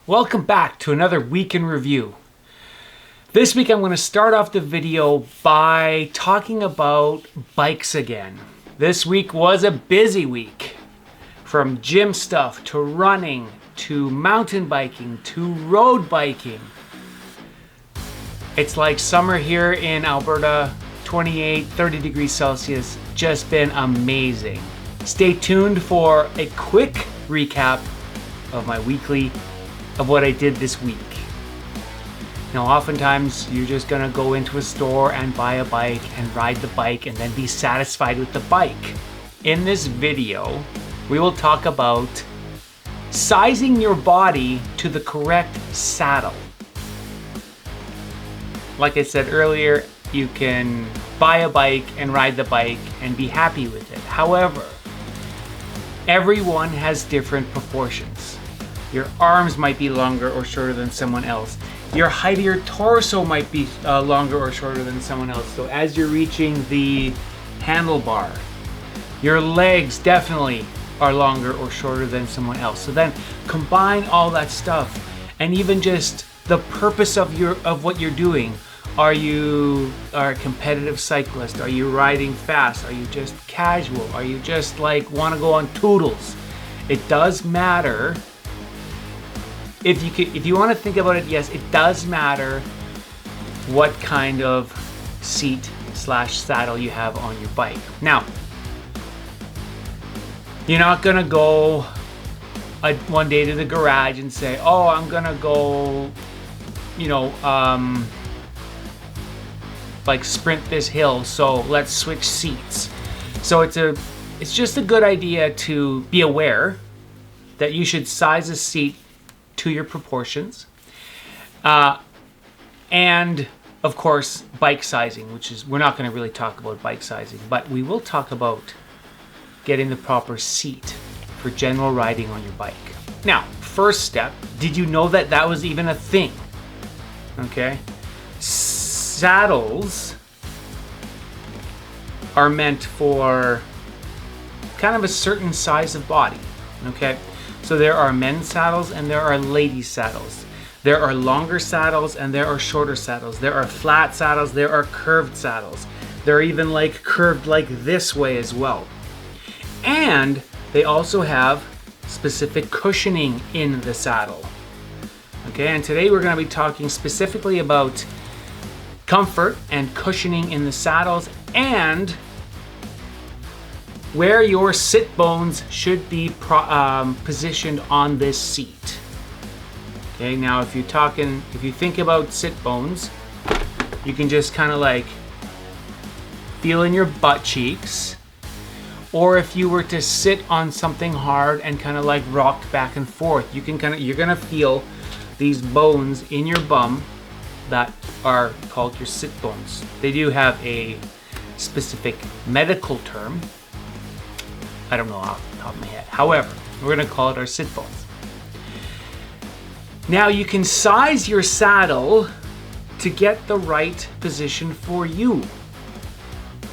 Welcome back to another week in review. This week I'm going to start off the video by talking about bikes again. This week was a busy week. From gym stuff to running to mountain biking to road biking. It's like summer here in Alberta, 28, 30 degrees Celsius, just been amazing. Stay tuned for a quick recap of my weekly of what I did this week. Now, oftentimes you're just gonna go into a store and buy a bike and ride the bike and then be satisfied with the bike. In this video, we will talk about sizing your body to the correct saddle. Like I said earlier, you can buy a bike and ride the bike and be happy with it. However, everyone has different proportions. Your arms might be longer or shorter than someone else. Your height of your torso might be longer or shorter than someone else. So as you're reaching the handlebar, your legs definitely are longer or shorter than someone else. So then combine all that stuff and even just the purpose of what you're doing. Are you a competitive cyclist? Are you riding fast? Are you just casual? Are you just like want to go on toodles? It does matter. If you want to think about it, yes, it does matter what kind of seat/saddle you have on your bike. Now, you're not gonna go one day to the garage and say, "Oh, I'm gonna go, like sprint this hill, so let's switch seats." So it's just a good idea to be aware that you should size a seat to your proportions, and of course bike sizing, which is, we're not going to really talk about bike sizing, but we will talk about getting the proper seat for general riding on your bike. Now, first step, did you know that was even a thing? Okay, saddles are meant for kind of a certain size of body. Okay, so there are men's saddles and there are ladies' saddles. There are longer saddles and there are shorter saddles. There are flat saddles, there are curved saddles. They're even like curved like this way as well. And they also have specific cushioning in the saddle. Okay, and today we're going to be talking specifically about comfort and cushioning in the saddles and where your sit bones should be positioned on this seat. Okay, now if you think about sit bones, you can just kind of like feel in your butt cheeks, or if you were to sit on something hard and kind of like rock back and forth, you're gonna feel these bones in your bum that are called your sit bones. They do have a specific medical term. I don't know off the top of my head. However, we're going to call it our sit bones. Now you can size your saddle to get the right position for you.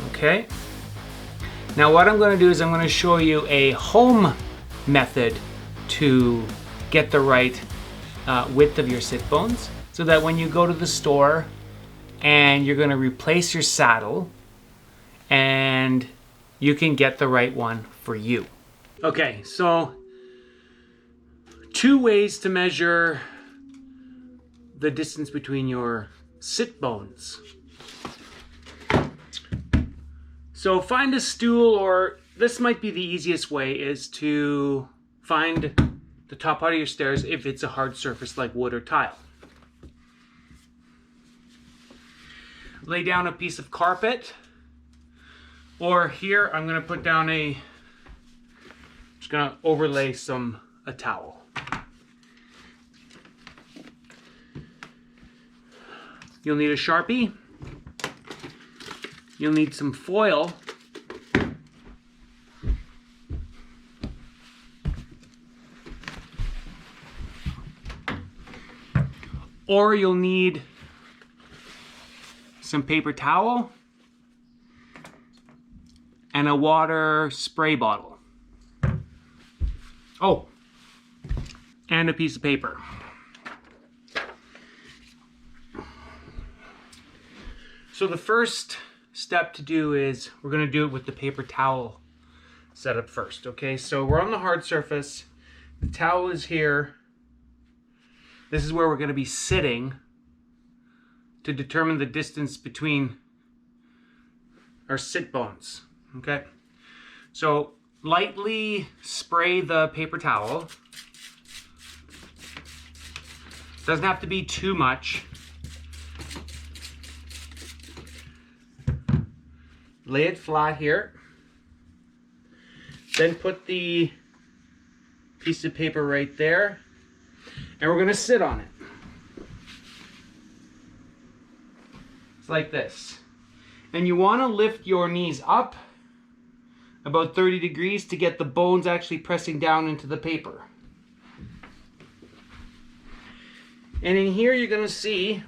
Okay? Now what I'm going to do is I'm going to show you a home method to get the right width of your sit bones, so that when you go to the store and you're going to replace your saddle, and you can get the right one for you. Okay, so 2 ways to measure the distance between your sit bones. So find a stool, or this might be the easiest way, is to find the top part of your stairs if it's a hard surface like wood or tile. Lay down a piece of carpet, or here I'm going to put down just going to overlay a towel. You'll need a Sharpie. You'll need some foil. Or you'll need some paper towel and a water spray bottle. Oh, and a piece of paper. So the first step to do is we're going to do it with the paper towel setup first. Okay, so we're on the hard surface. The towel is here. This is where we're going to be sitting to determine the distance between our sit bones. Okay, so lightly spray the paper towel. Doesn't have to be too much. Lay it flat here. Then put the piece of paper right there. And we're going to sit on it. It's like this. And you want to lift your knees up about 30 degrees to get the bones actually pressing down into the paper. And in here you're going to see,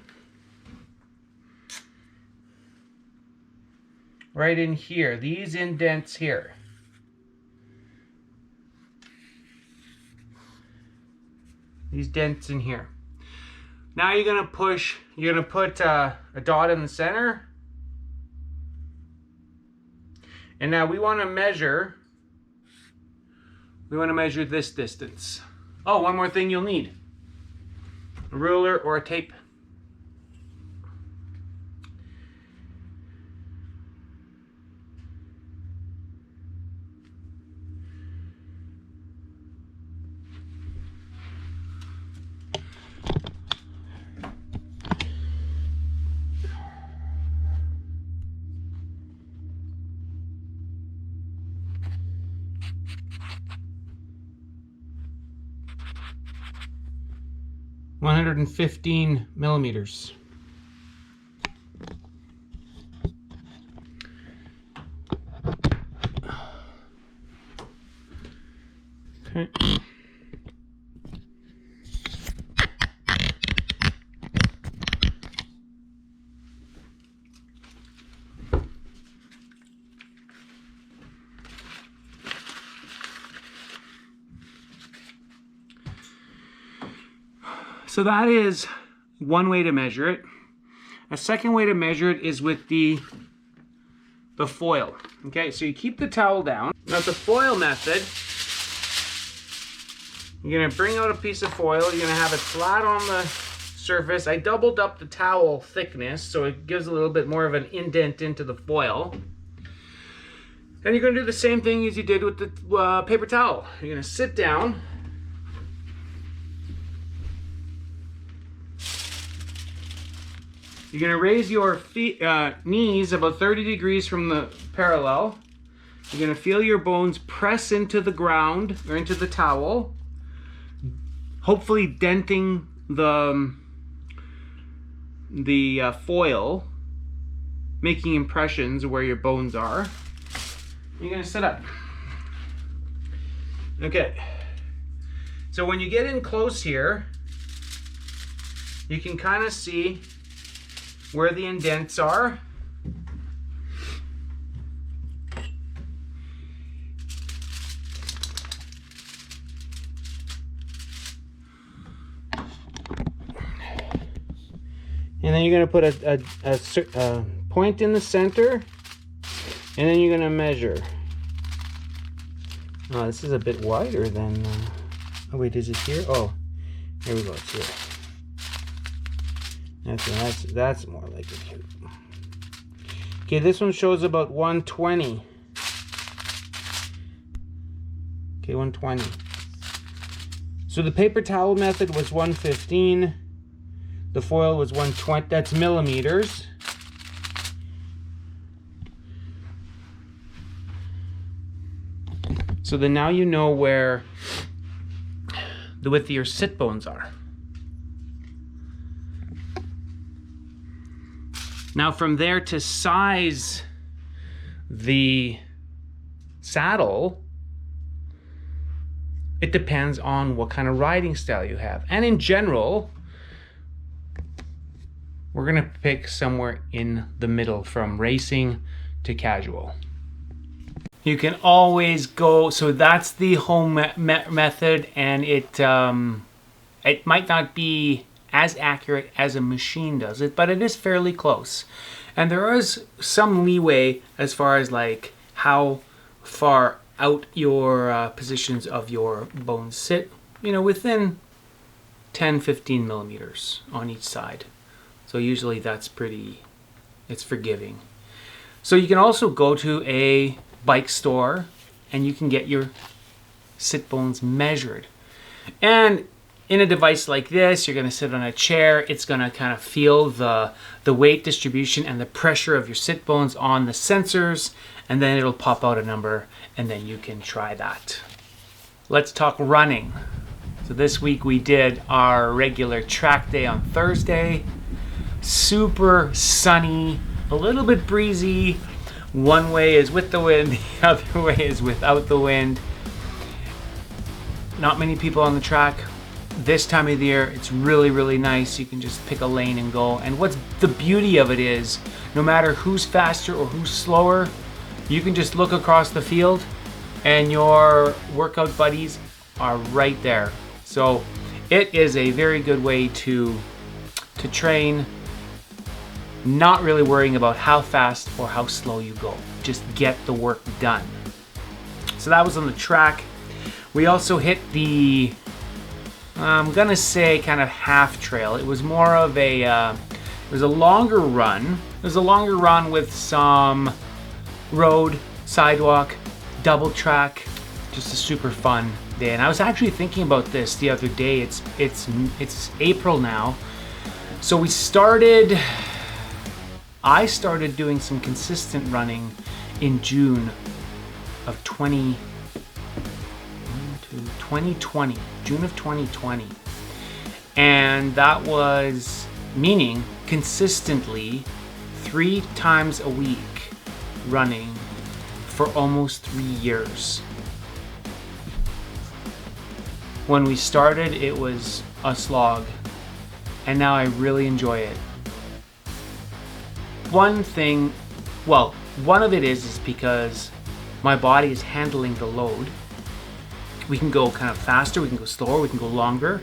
right in here, these indents here. These dents in here. Now you're going to push, you're going to put a dot in the center. And now we want to measure this distance. Oh, one more thing you'll need. A ruler or a tape. $115 millimeters. Okay. So that is one way to measure it. A second way to measure it is with the foil. Okay, so you keep the towel down. Now the foil method, you're gonna bring out a piece of foil, you're gonna have it flat on the surface. I doubled up the towel thickness so it gives a little bit more of an indent into the foil. And you're gonna do the same thing as you did with the paper towel. You're gonna sit down. You're going to raise your knees about 30 degrees from the parallel. You're going to feel your bones press into the ground or into the towel, hopefully denting the foil, making impressions where your bones are. You're going to sit up. Okay. So when you get in close here, you can kind of see where the indents are. And then you're going to put a point in the center, and then you're going to measure. Oh, this is a bit wider than... oh wait, is it here? Oh, here we go, it's here. That's more like it here. Okay, this one shows about 120. Okay, 120. So the paper towel method was 115. The foil was 120. That's millimeters. So then now you know where the width of your sit bones are. Now from there to size the saddle, it depends on what kind of riding style you have. And in general, we're going to pick somewhere in the middle from racing to casual. You can always go, so that's the home method, and it might not be as accurate as a machine does it, but it is fairly close. And there is some leeway as far as like how far out your positions of your bones sit, you know, within 10-15 millimeters on each side. So usually that's it's forgiving. So you can also go to a bike store and you can get your sit bones measured. And in a device like this, you're going to sit on a chair. It's going to kind of feel the weight distribution and the pressure of your sit bones on the sensors, and then it'll pop out a number, and then you can try that. Let's talk running. So this week we did our regular track day on Thursday. Super sunny, a little bit breezy. One way is with the wind, the other way is without the wind. Not many people on the track. This time of the year, it's really, really nice. You can just pick a lane and go. And what's the beauty of it is, no matter who's faster or who's slower, you can just look across the field and your workout buddies are right there. So it is a very good way to train, not really worrying about how fast or how slow you go. Just get the work done. So that was on the track. We also hit the, I'm gonna say kind of half trail. It was more of a, it was a longer run. It was a longer run with some road, sidewalk, double track, just a super fun day. And I was actually thinking about this the other day. It's April now. So I started doing some consistent running in June of 2020, June of 2020. And that was meaning consistently 3 times a week running for almost 3 years. When we started, it was a slog, and now I really enjoy it. One of it is because my body is handling the load. We can go kind of faster, we can go slower, we can go longer.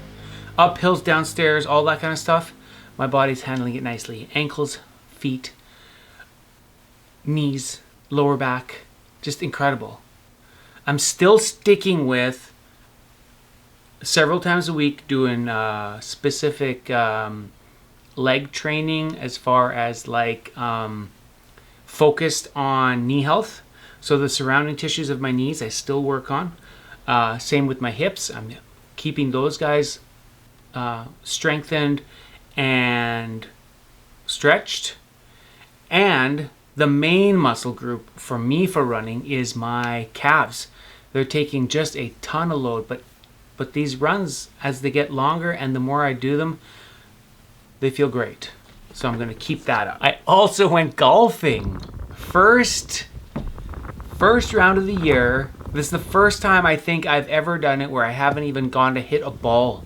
Up hills, downstairs, all that kind of stuff. My body's handling it nicely. Ankles, feet, knees, lower back, just incredible. I'm still sticking with several times a week doing specific leg training as far as like focused on knee health. So the surrounding tissues of my knees I still work on. Same with my hips. I'm keeping those guys strengthened and stretched. And the main muscle group for me for running is my calves. They're taking just a ton of load, but these runs, as they get longer and the more I do them, they feel great. So I'm going to keep that up. I also went golfing. First round of the year. This is the first time I think I've ever done it where I haven't even gone to hit a ball.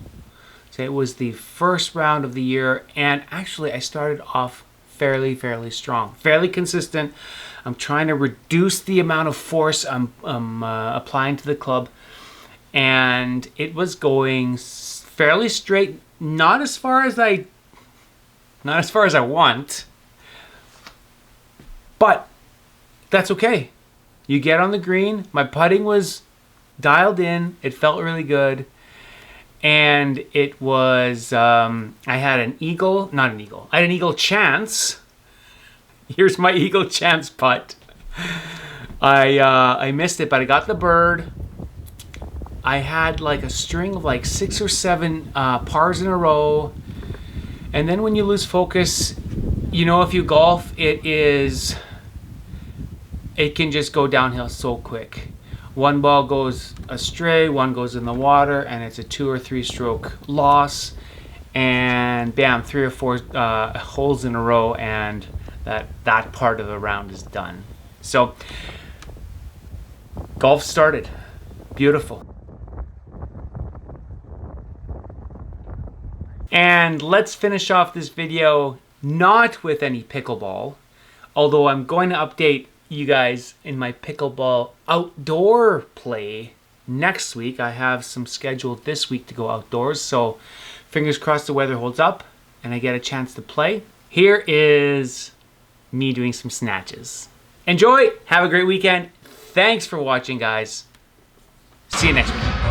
So it was the first round of the year, and actually I started off fairly strong, fairly consistent. I'm trying to reduce the amount of force I'm applying to the club, and it was going fairly straight, not as far as I want, but that's okay. You get on the green. My putting was dialed in. It felt really good. And it was, I had an eagle chance. Here's my eagle chance putt. I missed it, but I got the bird. I had like a string of like 6 or 7 pars in a row. And then when you lose focus, you know, if you golf, it can just go downhill so quick. One ball goes astray, one goes in the water, and it's a 2 or 3 stroke loss. And bam, 3 or 4 holes in a row, and that part of the round is done. So golf started. Beautiful. And let's finish off this video not with any pickleball, although I'm going to update you guys in my pickleball outdoor play next week. I have some scheduled this week to go outdoors, so fingers crossed the weather holds up and I get a chance to play. Here is me doing some snatches. Enjoy, have a great weekend. Thanks for watching, guys. See you next week.